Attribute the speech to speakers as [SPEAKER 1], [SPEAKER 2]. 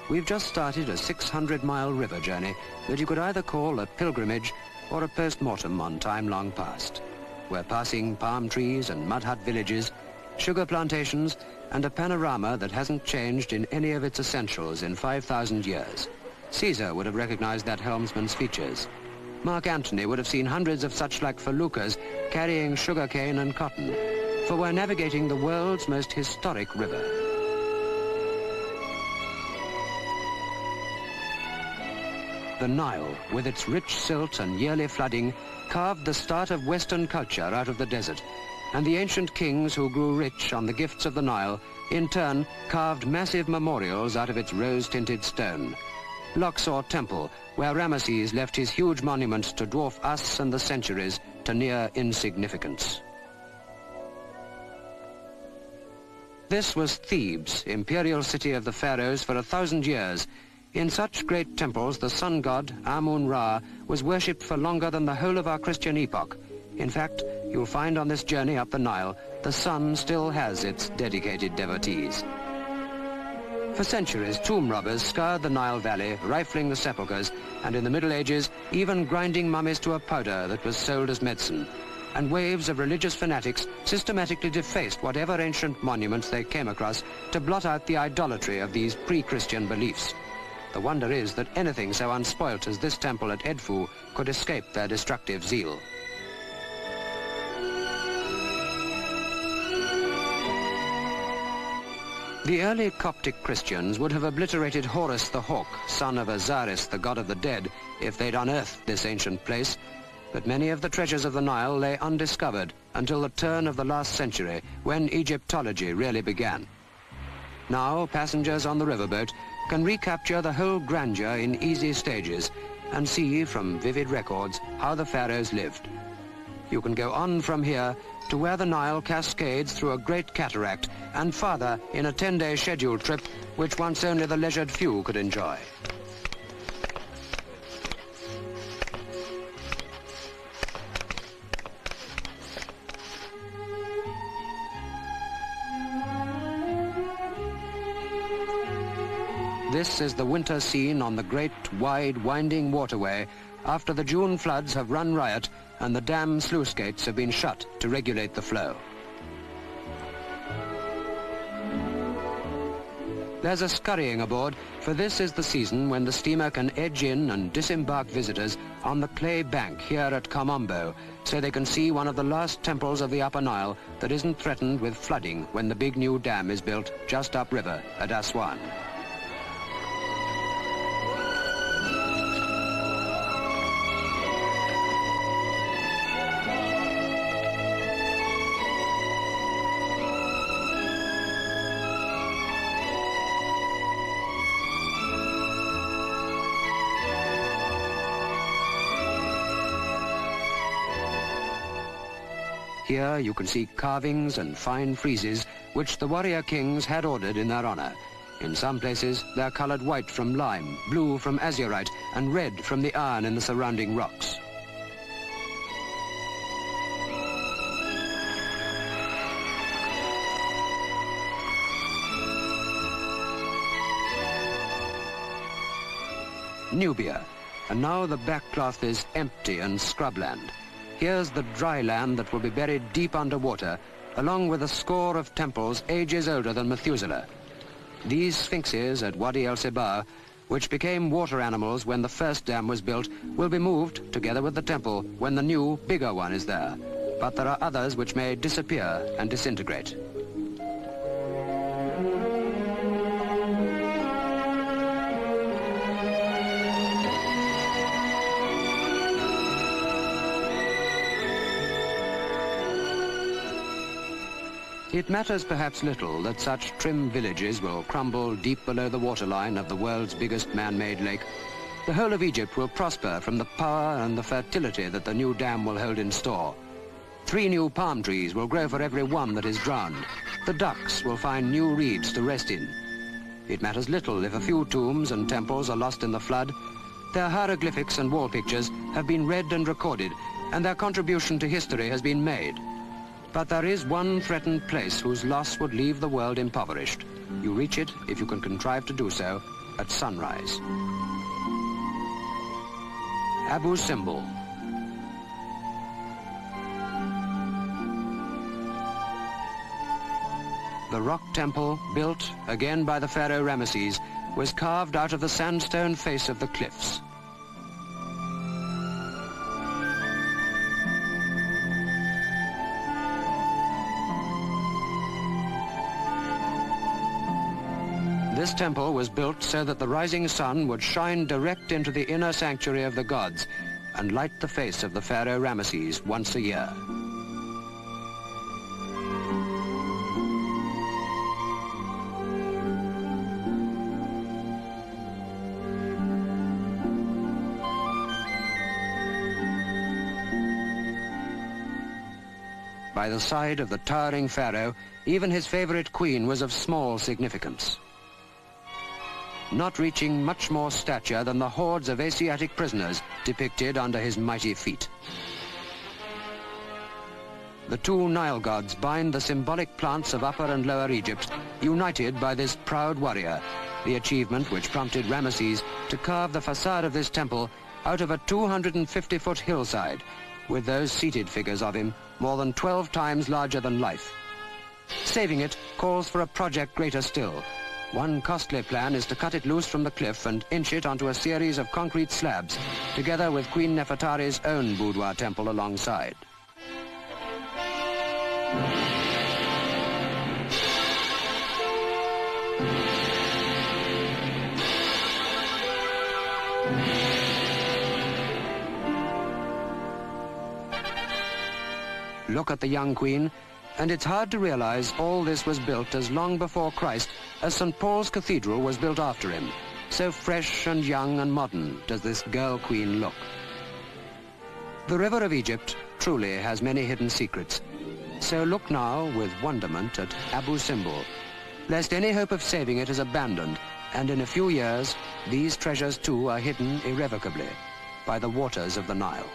[SPEAKER 1] we've just started a 600-mile river journey that you could either call a pilgrimage or a post-mortem on time long past. We're passing palm trees and mud hut villages, sugar plantations, and a panorama that hasn't changed in any of its essentials in 5,000 years. Caesar would have recognized that helmsman's features. Mark Antony would have seen hundreds of such like feluccas carrying sugarcane and cotton, for we're navigating the world's most historic river. The Nile, with its rich silt and yearly flooding, carved the start of Western culture out of the desert, and the ancient kings who grew rich on the gifts of the Nile, in turn, carved massive memorials out of its rose-tinted stone. Luxor Temple, where Ramesses left his huge monument to dwarf us and the centuries to near insignificance. This was Thebes, imperial city of the pharaohs for 1,000 years. In such great temples, the sun god, Amun-Ra, was worshipped for longer than the whole of our Christian epoch. In fact, you'll find on this journey up the Nile, the sun still has its dedicated devotees. For centuries, tomb robbers scoured the Nile Valley, rifling the sepulchres, and in the Middle Ages, even grinding mummies to a powder that was sold as medicine. And waves of religious fanatics systematically defaced whatever ancient monuments they came across to blot out the idolatry of these pre-Christian beliefs. The wonder is that anything so unspoilt as this temple at Edfu could escape their destructive zeal. The early Coptic Christians would have obliterated Horus the hawk, son of Osiris, the god of the dead, if they'd unearthed this ancient place, but many of the treasures of the Nile lay undiscovered until the turn of the last century, when Egyptology really began. Now, passengers on the riverboat can recapture the whole grandeur in easy stages and see from vivid records how the pharaohs lived. You can go on from here to where the Nile cascades through a great cataract and farther in a 10-day scheduled trip which once only the leisured few could enjoy. This is the winter scene on the great, wide, winding waterway after the June floods have run riot and the dam sluice gates have been shut to regulate the flow. There's a scurrying aboard, for this is the season when the steamer can edge in and disembark visitors on the clay bank here at Kamombo, so they can see one of the last temples of the Upper Nile that isn't threatened with flooding when the big new dam is built just upriver at Aswan. Here you can see carvings and fine friezes which the warrior kings had ordered in their honor. In some places they're colored white from lime, blue from azurite, and red from the iron in the surrounding rocks. Nubia, and now the backcloth is empty and scrubland. Here's the dry land that will be buried deep underwater, along with a score of temples ages older than Methuselah. These sphinxes at Wadi el-Sebar, which became water animals when the first dam was built, will be moved, together with the temple, when the new, bigger one is there. But there are others which may disappear and disintegrate. It matters perhaps little that such trim villages will crumble deep below the waterline of the world's biggest man-made lake. The whole of Egypt will prosper from the power and the fertility that the new dam will hold in store. 3 new palm trees will grow for every one that is drowned. The ducks will find new reeds to rest in. It matters little if a few tombs and temples are lost in the flood. Their hieroglyphics and wall pictures have been read and recorded, and their contribution to history has been made. But there is one threatened place whose loss would leave the world impoverished. You reach it, if you can contrive to do so, at sunrise. Abu Simbel. The rock temple, built again by the pharaoh Ramesses, was carved out of the sandstone face of the cliffs. This temple was built so that the rising sun would shine direct into the inner sanctuary of the gods and light the face of the pharaoh Ramesses once a year. By the side of the towering pharaoh, even his favorite queen was of small significance, not reaching much more stature than the hordes of Asiatic prisoners depicted under his mighty feet. The two Nile gods bind the symbolic plants of Upper and Lower Egypt, united by this proud warrior, the achievement which prompted Ramesses to carve the facade of this temple out of a 250-foot hillside, with those seated figures of him more than 12 times larger than life. Saving it calls for a project greater still. One costly plan is to cut it loose from the cliff and inch it onto a series of concrete slabs, together with Queen Nefertari's own boudoir temple alongside. Look at the young queen, and it's hard to realize all this was built as long before Christ as St. Paul's Cathedral was built after him. So fresh and young and modern does this girl queen look. The river of Egypt truly has many hidden secrets. So look now with wonderment at Abu Simbel, lest any hope of saving it is abandoned, and in a few years these treasures too are hidden irrevocably by the waters of the Nile.